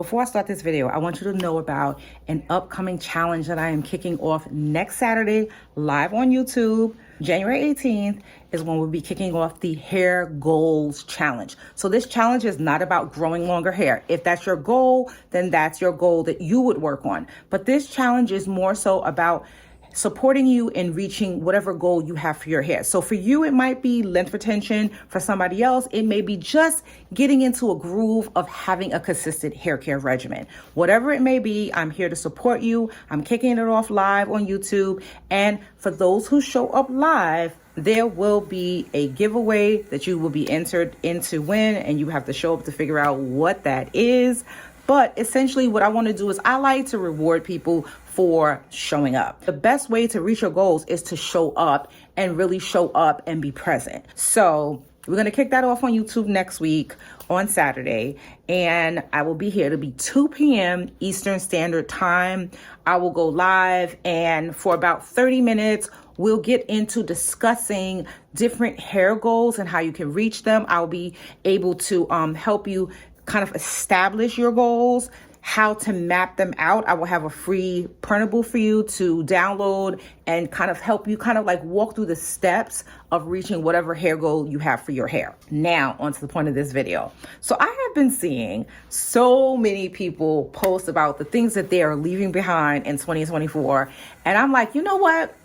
Before I start this video, I want you to know about an upcoming challenge that I am kicking off next Saturday live on YouTube. January 18th is when we'll be kicking off the Hair Goals Challenge. So this challenge is not about growing longer hair. If that's your goal, then that's your goal that you would work on. But this challenge is more so about supporting you in reaching whatever goal you have for your hair. So for you, it might be length retention. For somebody else, it may be just getting into a groove of having a consistent hair care regimen. Whatever it may be, I'm here to support you. I'm kicking it off live on YouTube. And for those who show up live, there will be a giveaway that you will be entered in to win, and you have to show up to figure out what that is. But essentially what I want to do is I like to reward people for showing up. The best way to reach your goals is to show up and really show up and be present. So we're going to kick that off on YouTube next week on Saturday, and I will be here. It'll be 2 p.m. Eastern Standard Time. I will go live, and for about 30 minutes, we'll get into discussing different hair goals and how you can reach them. I'll be able to help you kind of establish your goals, how to map them out. I will have a free printable for you to download and kind of help you kind of like walk through the steps of reaching whatever hair goal you have for your hair. Now, on to the point of this video. So I have been seeing so many people post about the things that they are leaving behind in 2024. And I'm like, you know what?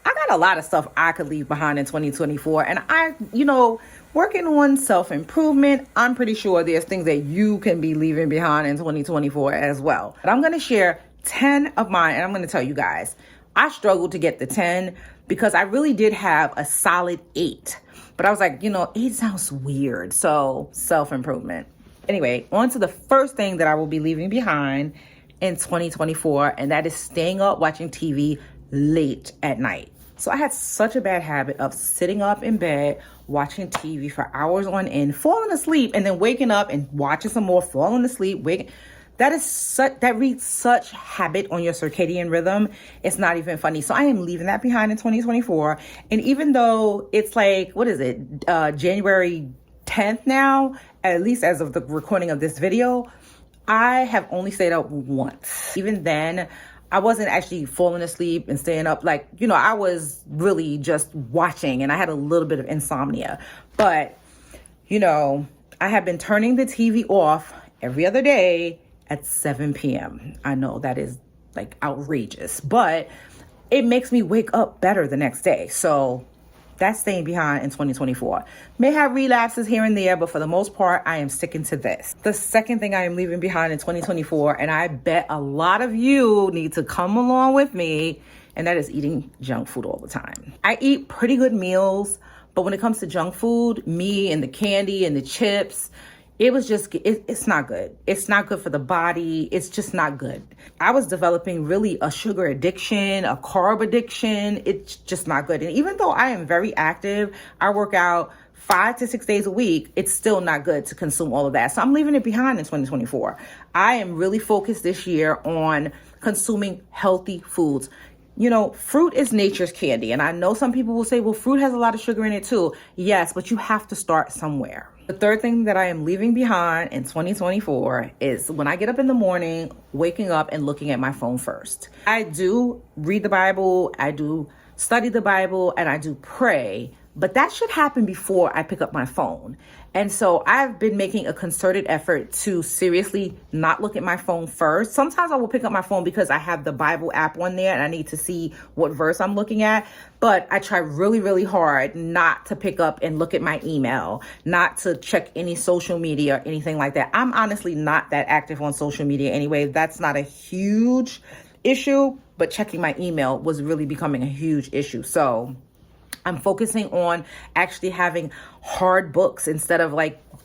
I got a lot of stuff I could leave behind in 2024. And working on self-improvement, I'm pretty sure there's things that you can be leaving behind in 2024 as well. But I'm going to share 10 of mine, and I'm going to tell you guys, I struggled to get the 10 because I really did have a solid 8. But I was like, 8 sounds weird. So self-improvement. Anyway, on to the first thing that I will be leaving behind in 2024, and that is staying up watching TV late at night. So I had such a bad habit of sitting up in bed, watching TV for hours on end, falling asleep, and then waking up and watching some more, falling asleep, waking. That reads such habit on your circadian rhythm. It's not even funny. So I am leaving that behind in 2024. And even though it's like, January 10th now, at least as of the recording of this video, I have only stayed up once. Even then, I wasn't actually falling asleep and staying up. I was really just watching, and I had a little bit of insomnia. But, I have been turning the TV off every other day at 7 p.m. I know that is outrageous, but it makes me wake up better the next day. So that's staying behind in 2024. May have relapses here and there, but for the most part, I am sticking to this. The second thing I am leaving behind in 2024, and I bet a lot of you need to come along with me, and that is eating junk food all the time. I eat pretty good meals, but when it comes to junk food, me and the candy and the chips, it's not good. It's not good for the body. It's just not good. I was developing really a sugar addiction, a carb addiction. It's just not good. And even though I am very active, I work out 5 to 6 days a week, it's still not good to consume all of that. So I'm leaving it behind in 2024. I am really focused this year on consuming healthy foods. Fruit is nature's candy. And I know some people will say, well, fruit has a lot of sugar in it too. Yes, but you have to start somewhere. The third thing that I am leaving behind in 2024 is when I get up in the morning, waking up and looking at my phone first. I do read the Bible, I do study the Bible, and I do pray, but that should happen before I pick up my phone. And so I've been making a concerted effort to seriously not look at my phone first. Sometimes I will pick up my phone because I have the Bible app on there and I need to see what verse I'm looking at. But I try really, really hard not to pick up and look at my email, not to check any social media or anything like that. I'm honestly not that active on social media anyway. That's not a huge issue, but checking my email was really becoming a huge issue. So I'm focusing on actually having hard books instead of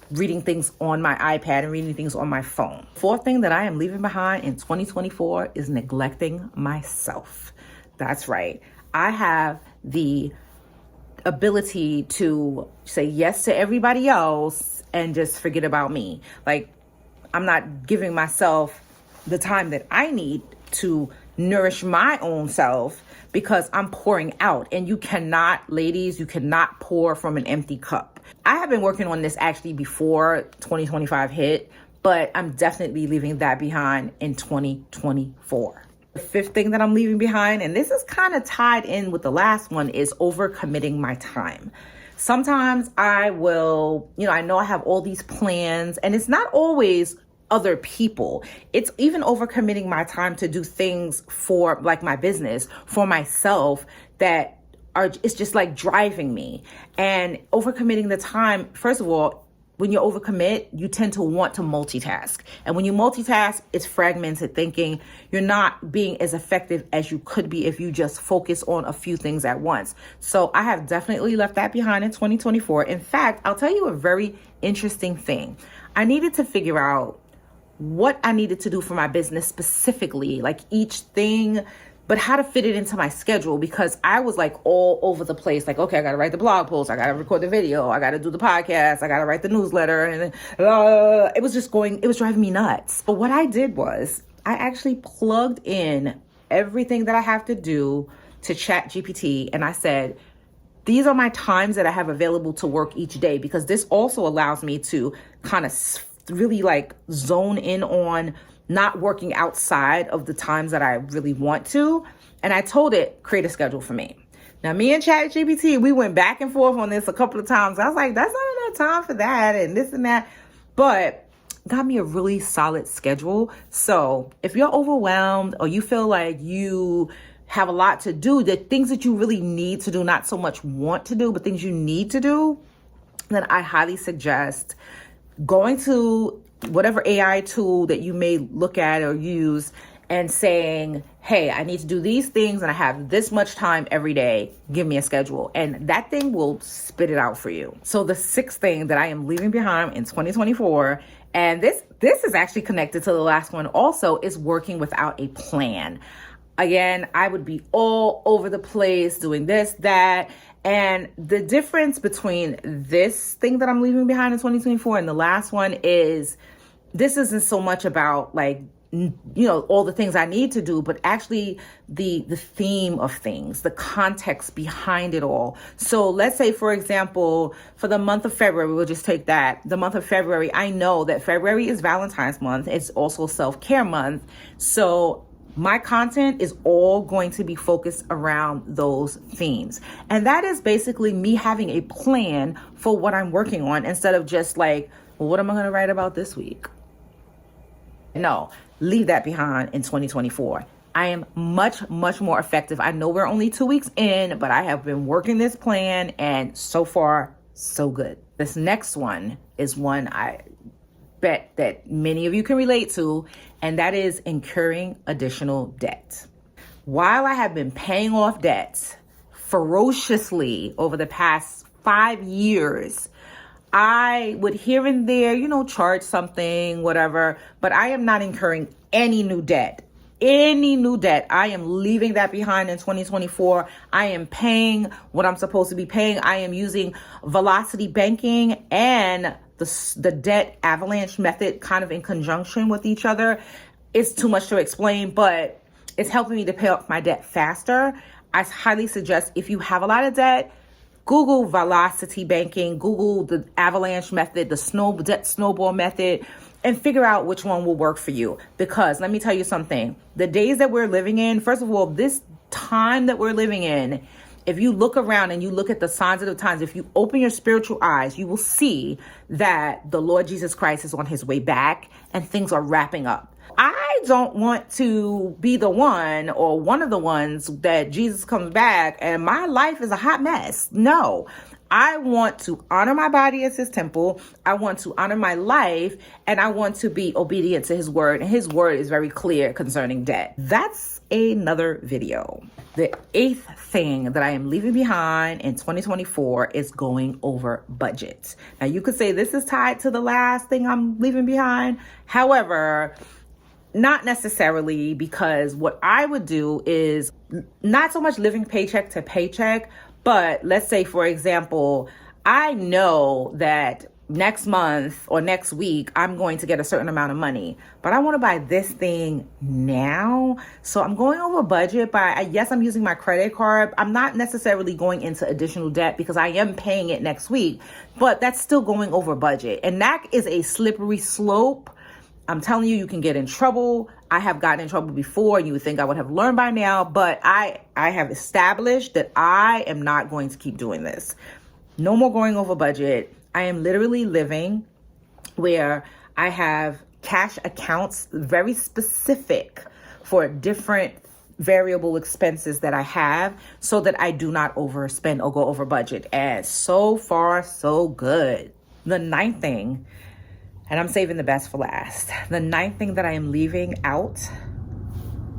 reading things on my iPad and reading things on my phone. Fourth thing that I am leaving behind in 2024 is neglecting myself. That's right. I have the ability to say yes to everybody else and just forget about me. I'm not giving myself the time that I need to nourish my own self because I'm pouring out. And you cannot, ladies, you cannot pour from an empty cup. I have been working on this actually before 2025 hit, but I'm definitely leaving that behind in 2024. The fifth thing that I'm leaving behind, and this is kind of tied in with the last one, is overcommitting my time. Sometimes I will, I know I have all these plans, and it's not always other people. It's even overcommitting my time to do things for like my business, for myself, that it's just like driving me. And overcommitting the time, first of all, when you overcommit, you tend to want to multitask. And when you multitask, it's fragmented thinking. You're not being as effective as you could be if you just focus on a few things at once. So I have definitely left that behind in 2024. In fact, I'll tell you a very interesting thing. I needed to figure out what I needed to do for my business specifically, like each thing, but how to fit it into my schedule, because I was like all over the place. Like, okay, I got to write the blog post. I got to record the video. I got to do the podcast. I got to write the newsletter. And it was driving me nuts. But what I did was I actually plugged in everything that I have to do to ChatGPT. And I said, these are my times that I have available to work each day, because this also allows me to kind of really like zone in on not working outside of the times that I really want to. And I told it, create a schedule for me. Now, me and ChatGPT, we went back and forth on this a couple of times. I was like, that's not enough time for that and this and that. But got me a really solid schedule. So if you're overwhelmed or you feel like you have a lot to do, the things that you really need to do, not so much want to do, but things you need to do, then I highly suggest going to whatever AI tool that you may look at or use and saying, hey, I need to do these things and I have this much time every day. Give me a schedule. And that thing will spit it out for you. So the sixth thing that I am leaving behind in 2024, and this is actually connected to the last one also, is working without a plan. Again, I would be all over the place doing this, that. And the difference between this thing that I'm leaving behind in 2024 and the last one is this isn't so much about like, all the things I need to do, but actually the theme of things, the context behind it all. So let's say, for example, for the month of February, we'll just take that. The month of February, I know that February is Valentine's month. It's also self-care month. So my content is all going to be focused around those themes. And that is basically me having a plan for what I'm working on instead of just like, well, what am I going to write about this week? No, leave that behind in 2024. I am much, much more effective. I know we're only 2 weeks in, but I have been working this plan and so far, so good. This next one is one I bet that many of you can relate to, and that is incurring additional debt. While I have been paying off debts ferociously over the past 5 years, I would here and there, charge something, whatever, but I am not incurring any new debt. I am leaving that behind in 2024. I am paying what I'm supposed to be paying. I am using velocity banking and the debt avalanche method kind of in conjunction with each other. It's too much to explain, but it's helping me to pay off my debt faster. I highly suggest if you have a lot of debt, Google velocity banking, Google the avalanche method, the debt snowball method, and figure out which one will work for you. Because let me tell you something, the days that we're living in, first of all, this time that we're living in, if you look around and you look at the signs of the times, if you open your spiritual eyes, you will see that the Lord Jesus Christ is on his way back and things are wrapping up. I don't want to be the one or one of the ones that Jesus comes back and my life is a hot mess. No, I want to honor my body as his temple. I want to honor my life, and I want to be obedient to his word. And his word is very clear concerning debt. That's another video. The eighth thing that I am leaving behind in 2024 is going over budget. Now, you could say this is tied to the last thing I'm leaving behind. However, not necessarily, because what I would do is not so much living paycheck to paycheck, but let's say, for example, I know that next month or next week, I'm going to get a certain amount of money, but I want to buy this thing now. So I'm going over budget by, yes, I'm using my credit card. I'm not necessarily going into additional debt because I am paying it next week, but that's still going over budget. And that is a slippery slope I'm telling you, you can get in trouble. I have gotten in trouble before. You would think I would have learned by now, but I have established that I am not going to keep doing this. No more going over budget. I am literally living where I have cash accounts very specific for different variable expenses that I have so that I do not overspend or go over budget. And so far, so good. The ninth thing, and I'm saving the best for last. The ninth thing that I am leaving out,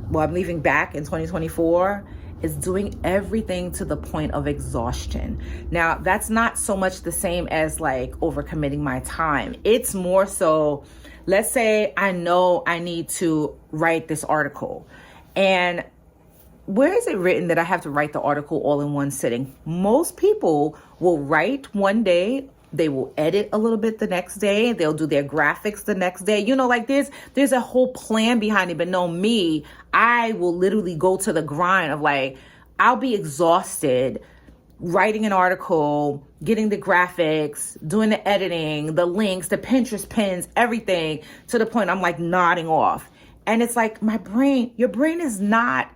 well, I'm leaving back in 2024, is doing everything to the point of exhaustion. Now, that's not so much the same as like overcommitting my time. It's more so, let's say I know I need to write this article. And where is it written that I have to write the article all in one sitting? Most people will write one day, they will edit a little bit the next day, they'll do their graphics the next day. You know, like there's a whole plan behind it. But no, me, I will literally go to the grind of like, I'll be exhausted writing an article, getting the graphics, doing the editing, the links, the Pinterest pins, everything, to the point I'm like nodding off. And it's like your brain is not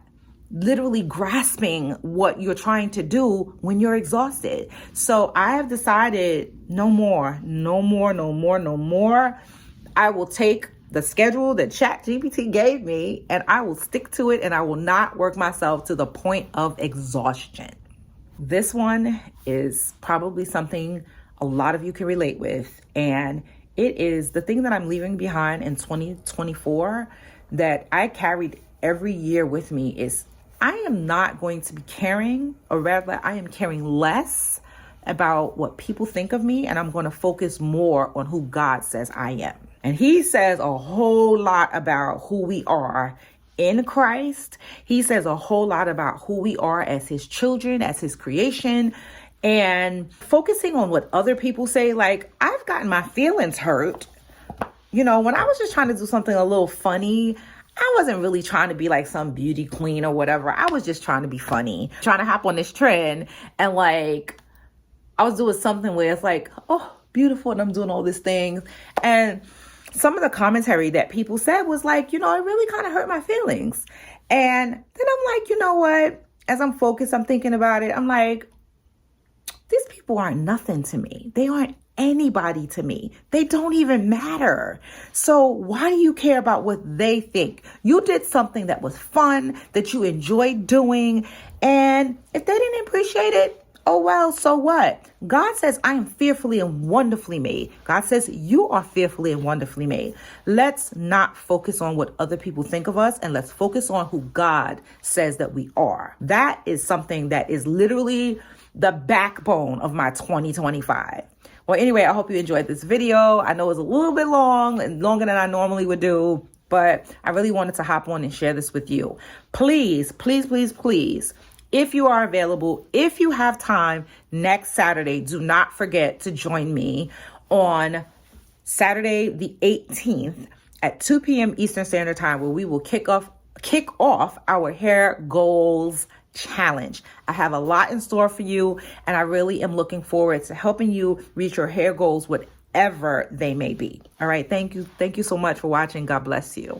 literally grasping what you're trying to do when you're exhausted. So I have decided no more. I will take the schedule that ChatGPT gave me and I will stick to it, and I will not work myself to the point of exhaustion. This one is probably something a lot of you can relate with, and it is the thing that I'm leaving behind in 2024 that I carried every year with me is I am not going to be caring, or rather I am caring less about what people think of me, and I'm going to focus more on who God says I am. And he says a whole lot about who we are in Christ. He says a whole lot about who we are as his children, as his creation, and focusing on what other people say. Like, I've gotten my feelings hurt. You know, when I was just trying to do something a little funny, I wasn't really trying to be like some beauty queen or whatever. I was just trying to be funny, trying to hop on this trend. And like, I was doing something where it's like, oh, beautiful, and I'm doing all these things. And some of the commentary that people said was like, you know, it really kind of hurt my feelings. And then I'm like, you know what? As I'm focused, I'm thinking about it. I'm like, these people aren't nothing to me. They aren't anybody to me. They don't even matter. So why do you care about what they think? You did something that was fun, that you enjoyed doing. And if they didn't appreciate it, oh, well, so what? God says, I am fearfully and wonderfully made. God says, you are fearfully and wonderfully made. Let's not focus on what other people think of us, and let's focus on who God says that we are. That is something that is literally the backbone of my 2025. Well, anyway, I hope you enjoyed this video. I know it's a little bit long and longer than I normally would do, but I really wanted to hop on and share this with you. Please, please, please, please, if you are available, if you have time next Saturday, do not forget to join me on Saturday, the 18th at 2 p.m. Eastern Standard Time, where we will kick off our hair goals challenge. I have a lot in store for you, and I really am looking forward to helping you reach your hair goals, whatever they may be. All right. Thank you. Thank you so much for watching. God bless you.